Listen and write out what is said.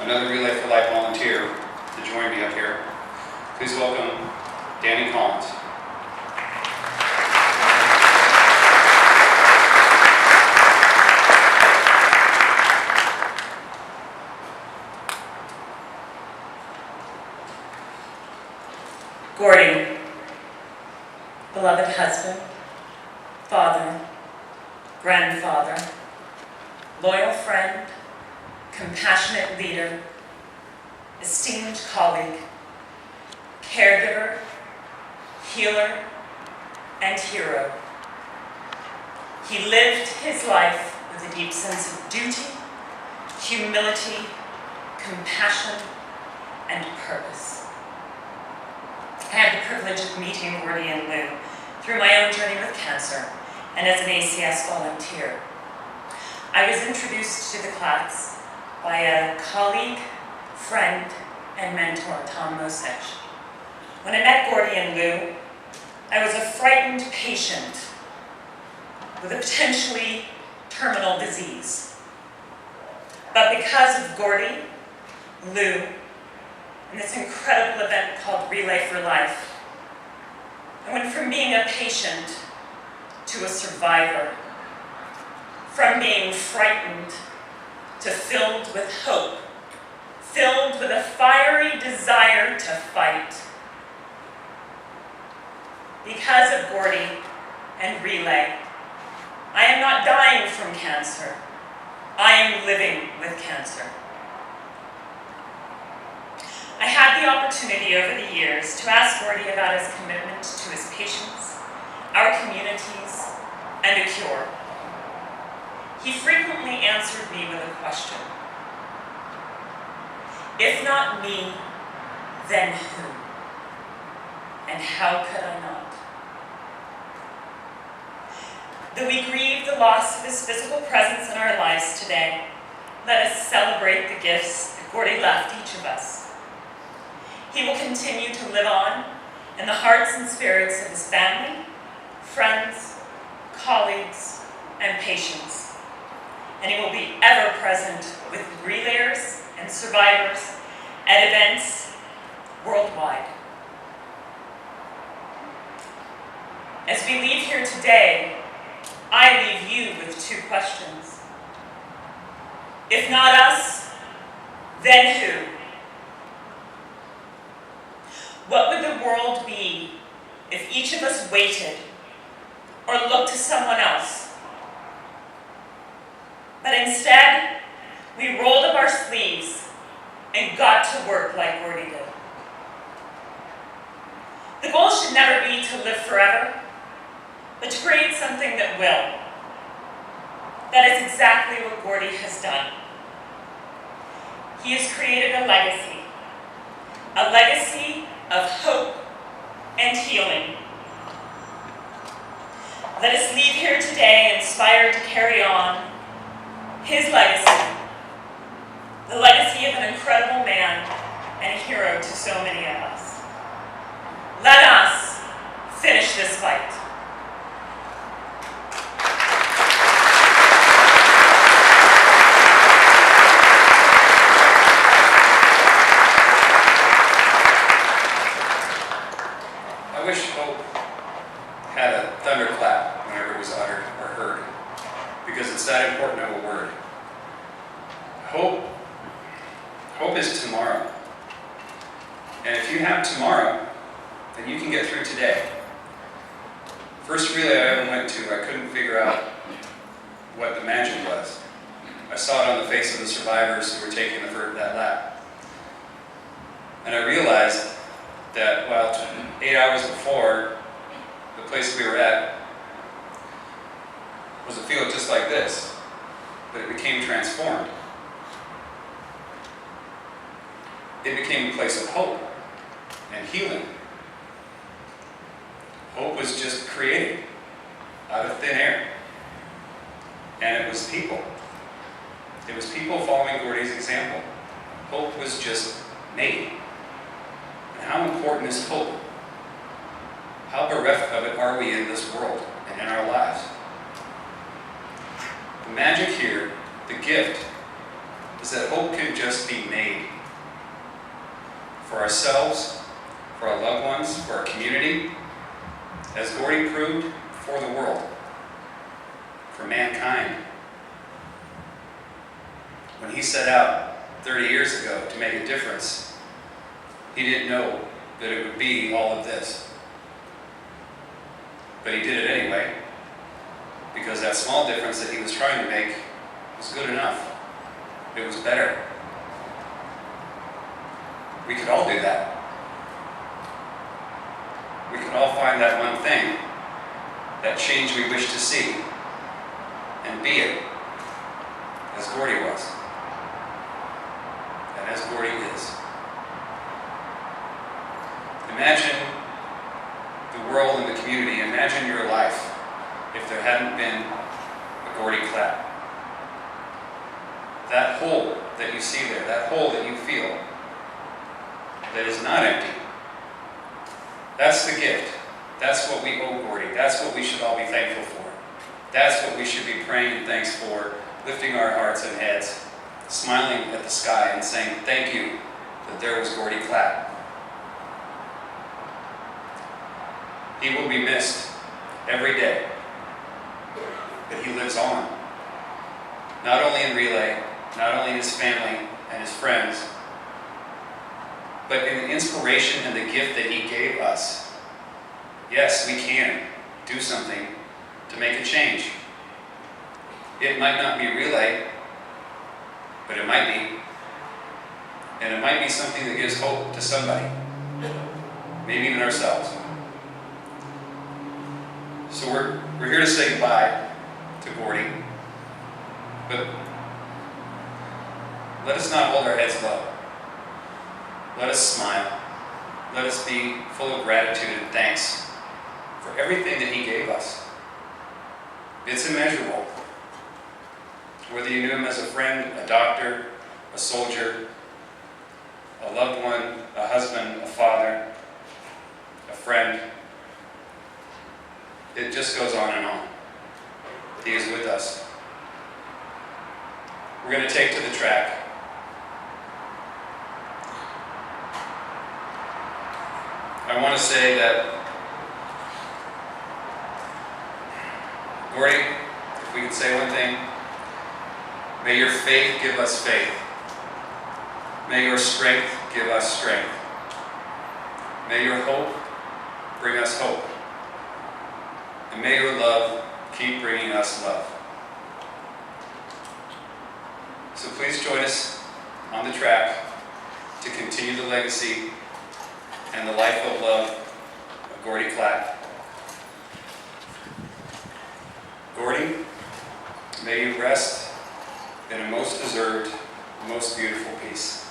another Relay for Life volunteer to join me up here. Please welcome Dani Collins. Gordy, beloved husband, father, grandfather, loyal friend, compassionate leader, esteemed colleague, caregiver, healer, and hero. He lived his life with a deep sense of duty, humility, compassion, and purpose. I had the privilege of meeting Gordy and Lou through my own journey with cancer and as an ACS volunteer. I was introduced to the class by a colleague, friend, and mentor, Tom Mosich. When I met Gordy and Lou, I was a frightened patient with a potentially terminal disease. But because of Gordy, Lou, and this incredible event called Relay for Life, I went from being a patient to a survivor, from being frightened to filled with hope, filled with a fiery desire to fight. Because of Gordy and Relay, I am not dying from cancer. I am living with cancer. I had the opportunity over the years to ask Gordy about his commitment to his patients, our communities, and a cure. He frequently answered me with a question. If not me, then who? And how could I not? Though we grieve the loss of his physical presence in our lives today, let us celebrate the gifts that Gordy left each of us. He will continue to live on in the hearts and spirits of his family, friends, colleagues, and patients. And he will be ever present with relayers and survivors at events worldwide. As we leave here today, I leave you with two questions. If not us, then who? What would the world be if each of us waited or looked to someone else? But instead, we rolled up our sleeves and got to work like Gordy did. The goal should never be to live forever, but to create something that will. That is exactly what Gordy has done. He has created a legacy of hope and healing. Let us leave here today inspired to carry on his legacy, the legacy of an incredible man and a hero to so many of us. Let us finish this fight. I wish hope had a thunderclap whenever it was uttered or heard, because it's that important of a word. Hope is tomorrow. And if you have tomorrow, then you can get through today. First relay I ever went to, I couldn't figure out what the magic was. I saw it on the face of the survivors who were taking that lap. And I realized that, 8 hours before, the place we were at was a field just like this, but it became transformed. It became a place of hope and healing. Hope was just created out of thin air. And it was people. It was people following Gordy's example. Hope was just made. And how important is hope? How bereft of it are we in this world and in our lives? The magic here, the gift, is that hope can just be made. for ourselves, for our loved ones, for our community, as Gordy proved, for the world, for mankind. When he set out 30 years ago to make a difference, he didn't know that it would be all of this. But he did it anyway, because that small difference that he was trying to make was good enough. It was better. We could all do that. We could all find that one thing, that change we wish to see, and be it, as Gordy was, and as Gordy is. Imagine the world and the community. Imagine your life if there hadn't been a Gordy clap. That hole that you see there, that hole that you feel, that is not empty. That's the gift. That's what we owe Gordy. That's what we should all be thankful for. That's what we should be praying and thanks for, lifting our hearts and heads, smiling at the sky and saying, thank you that there was Gordy Clapp. He will be missed every day, but he lives on. Not only in Relay, not only in his family and his friends, but in the inspiration and the gift that he gave us. Yes, we can do something to make a change. It might not be Relay, but it might be. And it might be something that gives hope to somebody, maybe even ourselves. So we're here to say goodbye to Gordy, but let us not hold our heads low. Let us smile. Let us be full of gratitude and thanks for everything that he gave us. It's immeasurable. Whether you knew him as a friend, a doctor, a soldier, a loved one, a husband, a father, a friend, it just goes on and on. He is with us. We're going to take to the track. I want to say that, Gordy, if we could say one thing, may your faith give us faith. May your strength give us strength. May your hope bring us hope. And may your love keep bringing us love. So please join us on the track to continue the legacy and the life of love of Gordy Clapp. Gordy, may you rest in a most deserved, most beautiful peace.